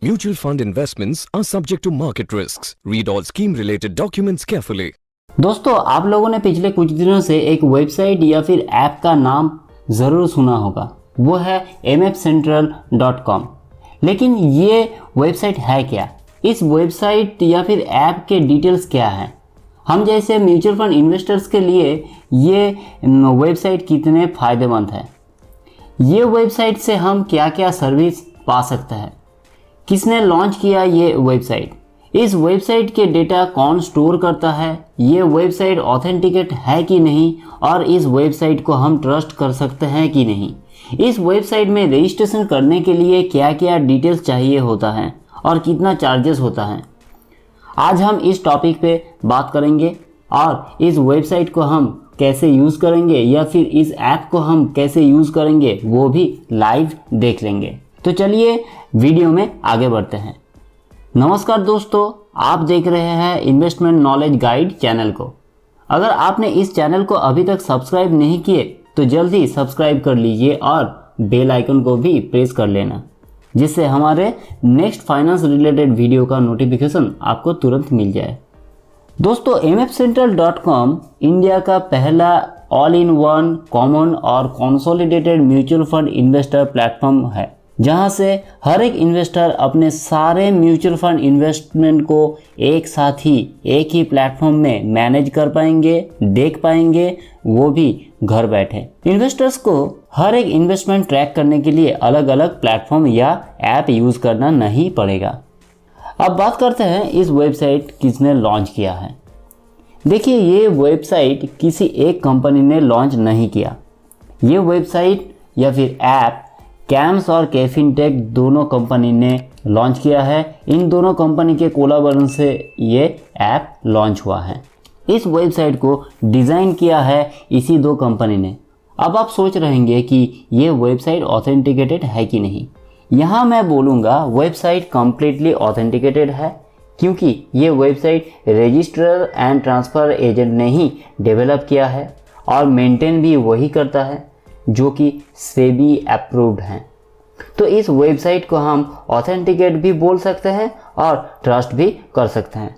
Mutual fund investments are subject to market risks. Read all scheme related documents carefully. दोस्तों, आप लोगों ने पिछले कुछ दिनों से एक वेबसाइट या फिर ऐप का नाम ज़रूर सुना होगा। वो है mfcentral.com। लेकिन ये वेबसाइट है क्या? इस वेबसाइट या फिर ऐप के डिटेल्स क्या हैं? हम जैसे म्यूचुअल फंड इन्वेस्टर्स के लिए ये वेबसाइट कितने फ़ायदेमंद है? ये वेबसाइट से हम क्या क्या सर्विस पा सकते हैं? किसने लॉन्च किया ये वेबसाइट? इस वेबसाइट के डेटा कौन स्टोर करता है? ये वेबसाइट ऑथेंटिकेट है कि नहीं? और इस वेबसाइट को हम ट्रस्ट कर सकते हैं कि नहीं? इस वेबसाइट में रजिस्ट्रेशन करने के लिए क्या क्या डिटेल्स चाहिए होता है और कितना चार्जेस होता है? आज हम इस टॉपिक पे बात करेंगे और इस वेबसाइट को हम कैसे यूज़ करेंगे या फिर इस ऐप को हम कैसे यूज़ करेंगे वो भी लाइव देख लेंगे। तो चलिए वीडियो में आगे बढ़ते हैं। नमस्कार दोस्तों, आप देख रहे हैं इन्वेस्टमेंट नॉलेज गाइड चैनल को। अगर आपने इस चैनल को अभी तक सब्सक्राइब नहीं किए तो जल्दी सब्सक्राइब कर लीजिए और बेल आइकन को भी प्रेस कर लेना, जिससे हमारे नेक्स्ट फाइनेंस रिलेटेड वीडियो का नोटिफिकेशन आपको तुरंत मिल जाए। दोस्तों, mfcentral.com इंडिया का पहला ऑल इन वन कॉमन और consolidated mutual fund investor platform है, जहां से हर एक इन्वेस्टर अपने सारे म्यूचुअल फंड इन्वेस्टमेंट को एक साथ ही एक ही प्लेटफॉर्म में मैनेज कर पाएंगे, देख पाएंगे, वो भी घर बैठे। इन्वेस्टर्स को हर एक इन्वेस्टमेंट ट्रैक करने के लिए अलग अलग प्लेटफॉर्म या ऐप यूज़ करना नहीं पड़ेगा। अब बात करते हैं इस वेबसाइट किसने लॉन्च किया है। देखिए, ये वेबसाइट किसी एक कंपनी ने लॉन्च नहीं किया। ये वेबसाइट या फिर ऐप कैम्स और कैफिनटेक दोनों कंपनी ने लॉन्च किया है। इन दोनों कंपनी के कोलाबोरेशन से ये ऐप लॉन्च हुआ है। इस वेबसाइट को डिज़ाइन किया है इसी दो कंपनी ने। अब आप सोच रहे होंगे कि ये वेबसाइट ऑथेंटिकेटेड है कि नहीं। यहाँ मैं बोलूँगा वेबसाइट कम्प्लीटली ऑथेंटिकेटेड है, क्योंकि ये website registrar and transfer agent ने ही डेवलप किया है और मेंटेन भी वही करता है जो कि सेबी अप्रूव्ड हैं। तो इस वेबसाइट को हम ऑथेंटिकेट भी बोल सकते हैं और ट्रस्ट भी कर सकते हैं।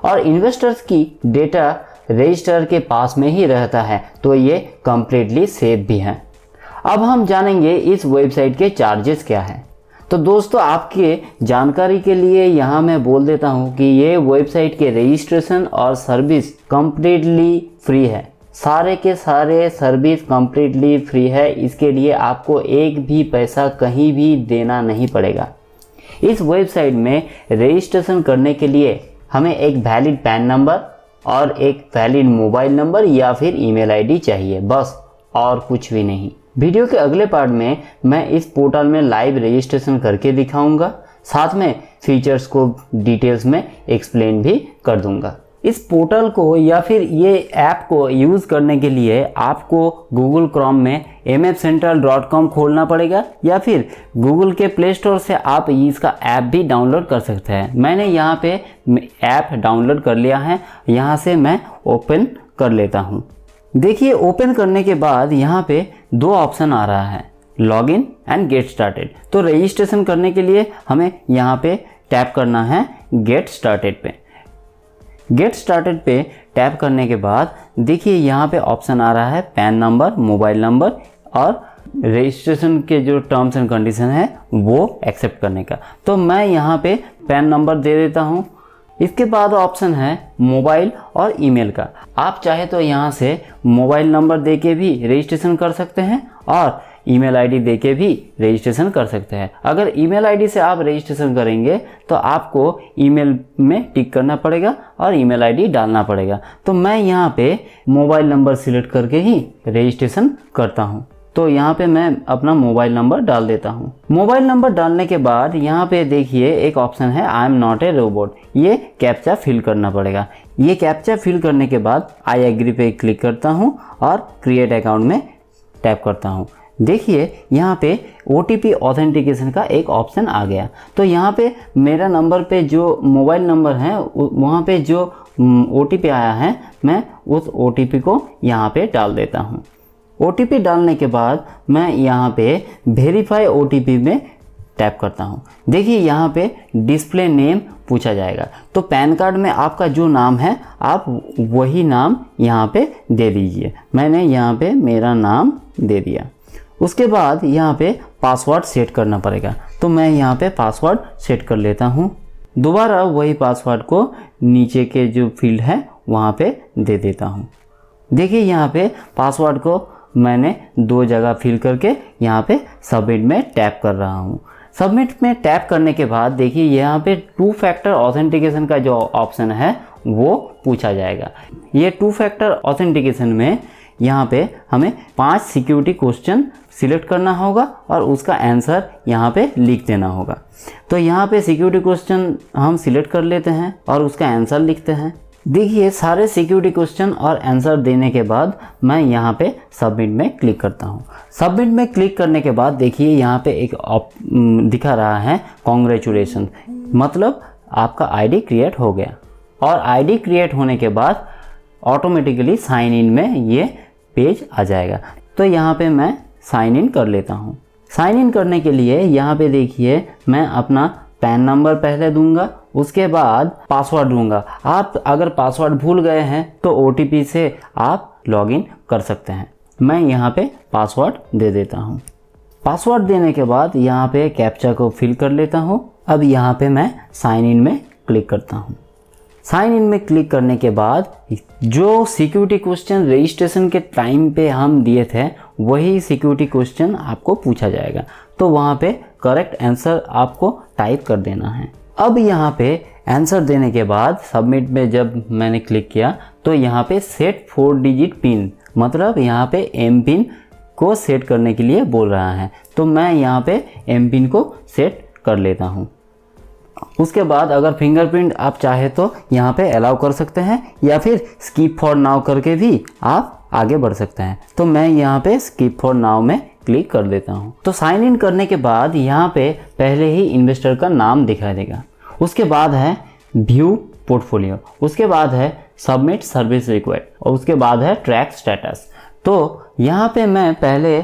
और इन्वेस्टर्स की डेटा रजिस्ट्रार के पास में ही रहता है, तो ये कम्प्लीटली सेफ भी है। अब हम जानेंगे इस वेबसाइट के चार्जेस क्या हैं। तो दोस्तों, आपके जानकारी के लिए यहाँ मैं बोल देता हूँ कि ये वेबसाइट के रजिस्ट्रेशन और सर्विस कम्प्लीटली फ्री है। सारे के सारे सर्विस कम्प्लीटली फ्री है। इसके लिए आपको एक भी पैसा कहीं भी देना नहीं पड़ेगा। इस वेबसाइट में रजिस्ट्रेशन करने के लिए हमें एक वैलिड पैन नंबर और एक वैलिड मोबाइल नंबर या फिर ईमेल आईडी चाहिए, बस, और कुछ भी नहीं। वीडियो के अगले पार्ट में मैं इस पोर्टल में लाइव रजिस्ट्रेशन करके दिखाऊंगा, साथ में फीचर्स को डिटेल्स में एक्सप्लेन भी कर दूंगा। इस पोर्टल को या फिर ये ऐप को यूज़ करने के लिए आपको गूगल क्रोम में mfcentral.com खोलना पड़ेगा या फिर गूगल के प्ले स्टोर से आप इसका ऐप भी डाउनलोड कर सकते हैं। मैंने यहाँ पे ऐप डाउनलोड कर लिया है। यहाँ से मैं ओपन कर लेता हूँ। देखिए, ओपन करने के बाद यहाँ पे दो ऑप्शन आ रहा है, लॉगिन एंड गेट स्टार्टेड। तो रजिस्ट्रेशन करने के लिए हमें यहाँ पे टैप करना है गेट स्टार्टेड पे। गेट स्टार्टेड पे टैप करने के बाद देखिए यहाँ पे ऑप्शन आ रहा है पैन नंबर, मोबाइल नंबर और रजिस्ट्रेशन के जो टर्म्स एंड कंडीशन है वो एक्सेप्ट करने का। तो मैं यहाँ पे पैन नंबर दे देता हूँ। इसके बाद ऑप्शन है मोबाइल और ईमेल का। आप चाहे तो यहाँ से मोबाइल नंबर दे के भी रजिस्ट्रेशन कर सकते हैं और ईमेल आईडी दे के भी रजिस्ट्रेशन कर सकते हैं। अगर ईमेल आईडी से आप रजिस्ट्रेशन करेंगे तो आपको ईमेल में टिक करना पड़ेगा और ईमेल आईडी डालना पड़ेगा। तो मैं यहाँ पे मोबाइल नंबर सिलेक्ट करके ही रजिस्ट्रेशन करता हूँ। तो यहाँ पे मैं अपना मोबाइल नंबर डाल देता हूँ। मोबाइल नंबर डालने के बाद यहाँ पे देखिए एक ऑप्शन है I am not a robot. ये कैप्चा फिल करना पड़ेगा। ये कैप्चा फिल करने के बाद आई एग्री पे क्लिक करता हूँ और क्रिएट अकाउंट में टैप करता हूँ। देखिए यहाँ पे OTP ऑथेंटिकेशन का एक ऑप्शन आ गया। तो यहाँ पे मेरा नंबर पे जो मोबाइल नंबर है वहाँ पे जो OTP आया है, मैं उस OTP को यहाँ पे डाल देता हूँ। OTP डालने के बाद मैं यहाँ पे वेरीफाई OTP में टैप करता हूँ। देखिए यहाँ पे डिस्प्ले नेम पूछा जाएगा, तो पैन कार्ड में आपका जो नाम है आप वही नाम यहाँ पे दे दीजिए। मैंने यहाँ पे मेरा नाम दे दिया। उसके बाद यहाँ पे पासवर्ड सेट करना पड़ेगा, तो मैं यहाँ पे पासवर्ड सेट कर लेता हूँ। दोबारा वही पासवर्ड को नीचे के जो फील्ड है वहाँ पे दे देता हूँ। देखिए यहाँ पे पासवर्ड को मैंने 2 जगह फिल करके यहाँ पे सबमिट में टैप कर रहा हूँ। सबमिट में टैप करने के बाद देखिए यहाँ पे 2 फैक्टर ऑथेंटिकेशन का जो ऑप्शन है वो पूछा जाएगा। ये 2 फैक्टर ऑथेंटिकेशन में यहाँ पे हमें 5 सिक्योरिटी क्वेश्चन सिलेक्ट करना होगा और उसका आंसर यहाँ पे लिख देना होगा। तो यहाँ पे सिक्योरिटी क्वेश्चन हम सिलेक्ट कर लेते हैं और उसका आंसर लिखते हैं। देखिए सारे सिक्योरिटी क्वेश्चन और आंसर देने के बाद मैं यहाँ पे सबमिट में क्लिक करता हूँ। सबमिट में क्लिक करने के बाद देखिए यहाँ पे एक दिखा रहा है कॉन्ग्रेचुलेशन, मतलब आपका आईडी क्रिएट हो गया। और आईडी क्रिएट होने के बाद ऑटोमेटिकली साइन इन में ये पेज आ जाएगा। तो यहाँ पे मैं साइन इन कर लेता हूँ। साइन इन करने के लिए यहाँ पे देखिए मैं अपना पैन नंबर पहले दूंगा, उसके बाद पासवर्ड दूंगा। आप अगर पासवर्ड भूल गए हैं तो OTP से आप लॉगिन कर सकते हैं। मैं यहाँ पे पासवर्ड दे देता हूँ। पासवर्ड देने के बाद यहाँ पे कैप्चा को फिल कर लेता हूँ। अब यहाँ पे मैं साइन इन में क्लिक करता हूँ। साइन इन में क्लिक करने के बाद जो सिक्योरिटी क्वेश्चन रजिस्ट्रेशन के टाइम पे हम दिए थे वही सिक्योरिटी क्वेश्चन आपको पूछा जाएगा, तो वहाँ पे करेक्ट आंसर आपको टाइप कर देना है। अब यहाँ पे आंसर देने के बाद सबमिट में जब मैंने क्लिक किया तो यहाँ पे सेट 4 डिजिट पिन, मतलब यहाँ पे एम पिन को सेट करने के लिए बोल रहा है, तो मैं यहाँ पे एम पिन को सेट कर लेता हूँ। उसके बाद अगर फिंगरप्रिंट आप चाहे तो यहाँ पे अलाउ कर सकते हैं या फिर स्किप फॉर नाउ करके भी आप आगे बढ़ सकते हैं। तो मैं यहाँ पे स्किप फॉर नाउ में क्लिक कर देता हूँ। तो साइन इन करने के बाद यहाँ पे पहले ही इन्वेस्टर का नाम दिखाई देगा। उसके बाद है व्यू पोर्टफोलियो, उसके बाद है सबमिट सर्विस रिक्वेस्ट और उसके बाद है ट्रैक स्टेटस। तो यहाँ पे मैं पहले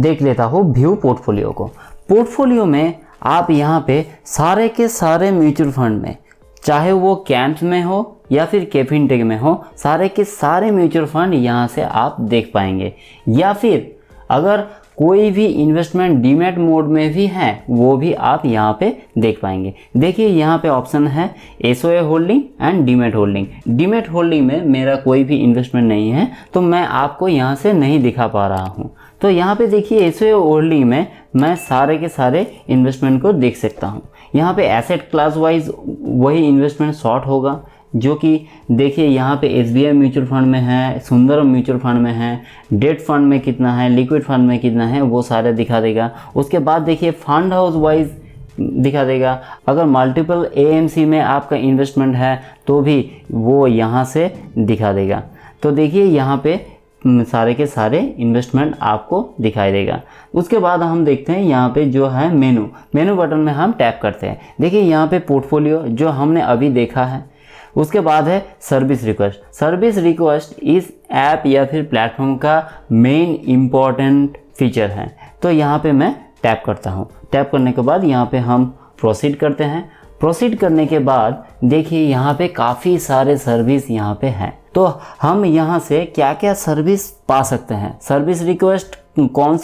देख लेता हूँ व्यू पोर्टफोलियो को। पोर्टफोलियो में आप यहाँ पे सारे के सारे म्यूचुअल फंड में, चाहे वो कैंप्स में हो या फिर केफिनटेक में हो, सारे के सारे म्यूचुअल फंड यहाँ से आप देख पाएंगे। या फिर अगर कोई भी इन्वेस्टमेंट डीमैट मोड में भी है वो भी आप यहाँ पे देख पाएंगे। देखिए यहाँ पे ऑप्शन है SOA holding and demat holding. Demat holding में मेरा कोई भी इन्वेस्टमेंट नहीं है तो मैं आपको यहाँ से नहीं दिखा पा रहा हूँ। तो यहाँ पे देखिए एसओए होल्डिंग में मैं सारे के सारे इन्वेस्टमेंट को देख सकता हूँ। यहाँ पे एसेट क्लास वाइज वही इन्वेस्टमेंट शॉर्ट होगा, जो कि देखिए यहाँ पे SBI म्यूचुअल फंड में है, सुंदरम म्यूचुअल फंड में है, डेट फंड में कितना है, लिक्विड फंड में कितना है, वो सारे दिखा देगा। उसके बाद देखिए फंड हाउस वाइज दिखा देगा। अगर मल्टीपल AMC में आपका इन्वेस्टमेंट है तो भी वो यहाँ से दिखा देगा। तो देखिए यहाँ पे सारे के सारे इन्वेस्टमेंट आपको दिखाई देगा। उसके बाद हम देखते हैं यहाँ पे जो है मेनू बटन में हम टैप करते हैं। देखिए यहाँ पे पोर्टफोलियो जो हमने अभी देखा है। उसके बाद है सर्विस रिक्वेस्ट। सर्विस रिक्वेस्ट इस ऐप या फिर प्लेटफॉर्म का मेन इम्पॉर्टेंट फीचर है। तो यहाँ पे मैं टैप करता हूँ। टैप करने के बाद यहाँ पे हम प्रोसीड करते हैं। प्रोसीड करने के बाद देखिए यहाँ पे काफ़ी सारे सर्विस यहाँ पे हैं। तो हम यहाँ से क्या क्या सर्विस पा सकते हैं, सर्विस रिक्वेस्ट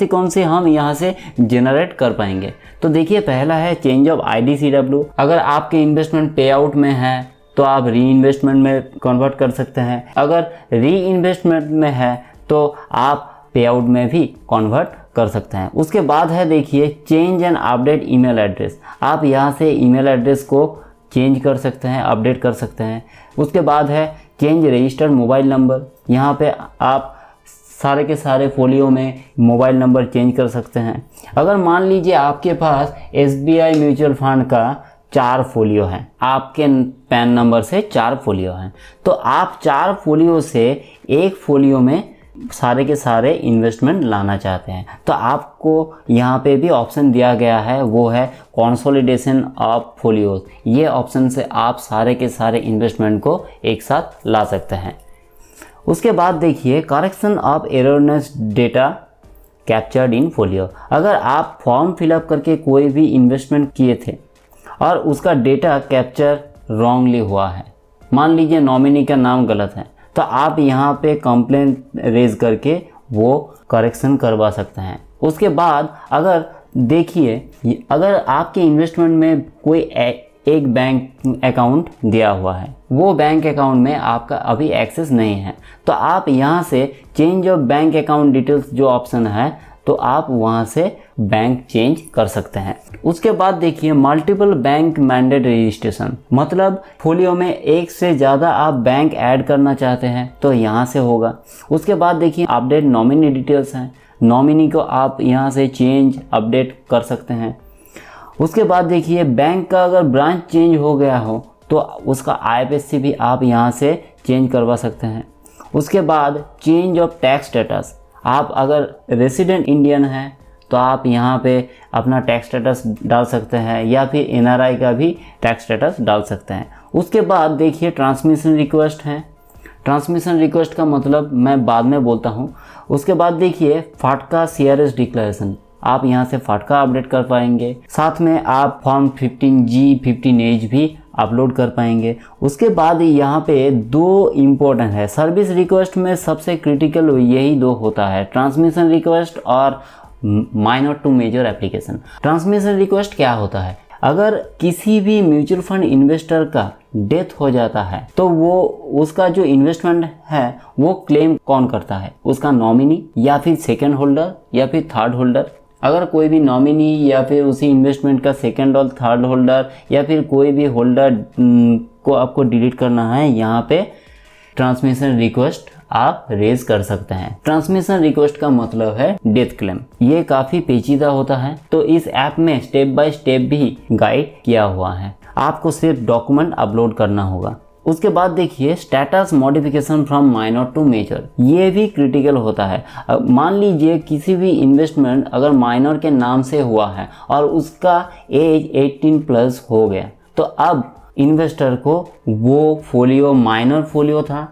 कौन सी हम यहाँ से जनरेट कर पाएंगे। तो देखिए पहला है चेंज ऑफ IDCW। अगर आपके इन्वेस्टमेंट पे आउट में है तो आप री इन्वेस्टमेंट में कन्वर्ट कर सकते हैं। अगर री इन्वेस्टमेंट में है तो आप पे आउट में भी कन्वर्ट कर सकते हैं। उसके बाद है देखिए change and update email address. आप यहाँ से ईमेल एड्रेस को चेंज कर सकते हैं, अपडेट कर सकते हैं। उसके बाद है चेंज रजिस्टर्ड मोबाइल नंबर। यहाँ पे आप सारे के सारे फोलियो में मोबाइल नंबर चेंज कर सकते हैं। अगर मान लीजिए आपके पास SBI म्यूचुअल फंड का 4 फोलियो है, आपके पैन नंबर से 4 फोलियो हैं, तो आप 4 फोलियो से एक फोलियो में सारे के सारे इन्वेस्टमेंट लाना चाहते हैं तो आपको यहाँ पे भी ऑप्शन दिया गया है, वो है कंसोलिडेशन ऑफ फोलियोज। ये ऑप्शन से आप सारे के सारे इन्वेस्टमेंट को एक साथ ला सकते हैं। उसके बाद देखिए correction of erroneous data captured in folio. अगर आप फॉर्म फिलअप करके कोई भी इन्वेस्टमेंट किए थे और उसका डेटा कैप्चर रॉन्गली हुआ है, मान लीजिए नॉमिनी का नाम गलत है, तो आप यहाँ पे कंप्लेंट रेज करके वो करेक्शन करवा सकते हैं। उसके बाद अगर देखिए, अगर आपके इन्वेस्टमेंट में कोई एक बैंक अकाउंट दिया हुआ है, वो बैंक अकाउंट में आपका अभी एक्सेस नहीं है, तो आप यहाँ से change of bank account details जो ऑप्शन है, तो आप वहाँ से बैंक चेंज कर सकते हैं। उसके बाद देखिए मल्टीपल बैंक मैंडेट रजिस्ट्रेशन, मतलब फोलियो में एक से ज़्यादा आप बैंक ऐड करना चाहते हैं तो यहाँ से होगा। उसके बाद देखिए अपडेट नॉमिनी डिटेल्स हैं, नॉमिनी को आप यहाँ से चेंज अपडेट कर सकते हैं। उसके बाद देखिए बैंक का अगर ब्रांच चेंज हो गया हो तो उसका IFSC भी आप यहाँ से चेंज करवा सकते हैं। उसके बाद चेंज ऑफ टैक्स स्टेटस, आप अगर रेसिडेंट इंडियन हैं तो आप यहाँ पे अपना टैक्स स्टेटस डाल सकते हैं या फिर NRI का भी टैक्स स्टेटस डाल सकते हैं। उसके बाद देखिए ट्रांसमिशन रिक्वेस्ट है, ट्रांसमिशन रिक्वेस्ट का मतलब मैं बाद में बोलता हूँ। उसके बाद देखिए फाटका CRS डिक्लेरेशन, आप यहाँ से फाटका अपडेट कर पाएंगे, साथ में आप फॉर्म 15G 15H भी अपलोड कर पाएंगे। उसके बाद यहाँ पे दो इम्पोर्टेंट है, सर्विस रिक्वेस्ट में सबसे क्रिटिकल यही दो होता है, ट्रांसमिशन रिक्वेस्ट और minor to major application. Transmission request क्या होता है, अगर किसी भी म्यूचुअल फंड इन्वेस्टर का डेथ हो जाता है तो वो उसका जो इन्वेस्टमेंट है वो क्लेम कौन करता है, उसका नॉमिनी या फिर सेकेंड होल्डर या फिर थर्ड होल्डर। अगर कोई भी नॉमिनी या फिर उसी इन्वेस्टमेंट का सेकेंड और थर्ड होल्डर या फिर कोई भी होल्डर को आपको डिलीट करना है, यहाँ पे ट्रांसमिशन रिक्वेस्ट आप रेज कर सकते हैं। ट्रांसमिशन रिक्वेस्ट का मतलब है डेथ क्लेम। ये काफ़ी पेचीदा होता है, तो इस ऐप में स्टेप बाय स्टेप भी गाइड किया हुआ है, आपको सिर्फ डॉक्यूमेंट अपलोड करना होगा। उसके बाद देखिए status modification from minor to major, ये भी क्रिटिकल होता है। मान लीजिए किसी भी इन्वेस्टमेंट अगर माइनर के नाम से हुआ है और उसका एज 18+ हो गया, तो अब इन्वेस्टर को वो फोलियो माइनर फोलियो था,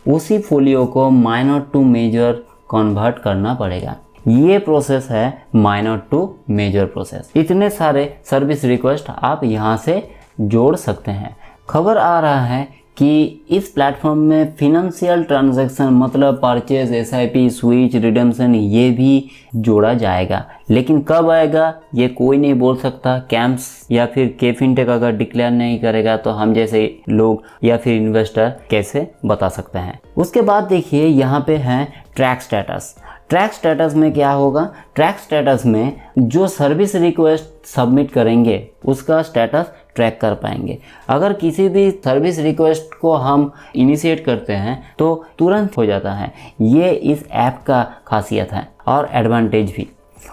उसी फोलियो को माइनर टू मेजर कन्वर्ट करना पड़ेगा। ये प्रोसेस है माइनर टू मेजर प्रोसेस। इतने सारे सर्विस रिक्वेस्ट आप यहाँ से जोड़ सकते हैं। खबर आ रहा है कि इस प्लेटफॉर्म में फिनेंशियल ट्रांजैक्शन मतलब परचेज, SIP, स्विच, रिडेम्पशन ये भी जोड़ा जाएगा, लेकिन कब आएगा ये कोई नहीं बोल सकता। कैंप्स या फिर K-Fintech अगर डिक्लेयर नहीं करेगा तो हम जैसे लोग या फिर इन्वेस्टर कैसे बता सकते हैं। उसके बाद देखिए यहाँ पे है ट्रैक स्टेटस। ट्रैक स्टेटस में क्या होगा, ट्रैक स्टेटस में जो सर्विस रिक्वेस्ट सबमिट करेंगे उसका स्टेटस ट्रैक कर पाएंगे। अगर किसी भी सर्विस रिक्वेस्ट को हम इनिशिएट करते हैं तो तुरंत हो जाता है, ये इस ऐप का खासियत है और एडवांटेज भी।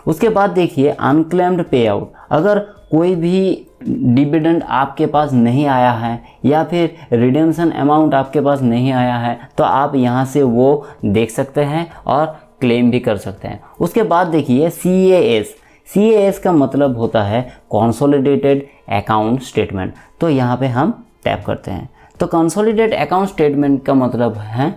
उसके बाद देखिए अनक्लेम्ड पे आउट, अगर कोई भी डिविडेंड आपके पास नहीं आया है या फिर रिडेम्पशन अमाउंट आपके पास नहीं आया है तो आप यहाँ से वो देख सकते हैं और क्लेम भी कर सकते हैं। उसके बाद देखिए CAS का मतलब होता है कंसोलिडेटेड अकाउंट स्टेटमेंट, तो यहाँ पे हम टैप करते हैं तो कंसोलिडेटेड अकाउंट स्टेटमेंट का मतलब है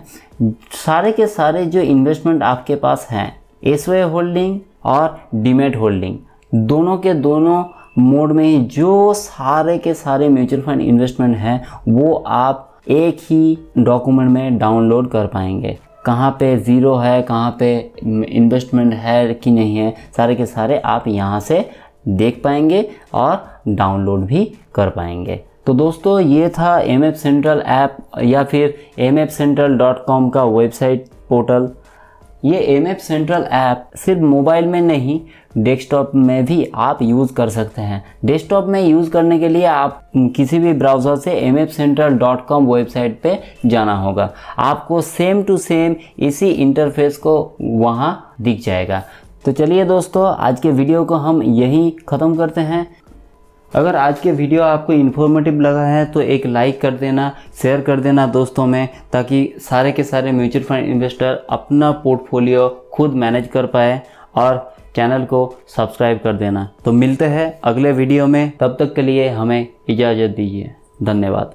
सारे के सारे जो इन्वेस्टमेंट आपके पास हैं, SOA होल्डिंग और डीमेट होल्डिंग, दोनों के दोनों मोड में ही जो सारे के सारे म्यूचुअल फंड इन्वेस्टमेंट हैं वो आप एक ही डॉक्यूमेंट में डाउनलोड कर पाएंगे। कहाँ पे ज़ीरो है, कहाँ पे इन्वेस्टमेंट है कि नहीं है, सारे के सारे आप यहाँ से देख पाएंगे और डाउनलोड भी कर पाएंगे। तो दोस्तों ये था MF सेंट्रल ऐप या फिर mfcentral.com का वेबसाइट पोर्टल। ये MF सेंट्रल ऐप सिर्फ मोबाइल में नहीं डेस्कटॉप में भी आप यूज़ कर सकते हैं। डेस्कटॉप में यूज़ करने के लिए आप किसी भी ब्राउज़र से mfcentral.com वेबसाइट पे जाना होगा, आपको सेम टू सेम इसी इंटरफेस को वहाँ दिख जाएगा। तो चलिए दोस्तों आज के वीडियो को हम यहीं ख़त्म करते हैं। अगर आज के वीडियो आपको इन्फॉर्मेटिव लगा है तो एक लाइक कर देना, शेयर कर देना दोस्तों में, ताकि सारे के सारे म्यूचुअल फंड इन्वेस्टर अपना पोर्टफोलियो खुद मैनेज कर पाए, और चैनल को सब्सक्राइब कर देना। तो मिलते हैं अगले वीडियो में, तब तक के लिए हमें इजाज़त दीजिए। धन्यवाद।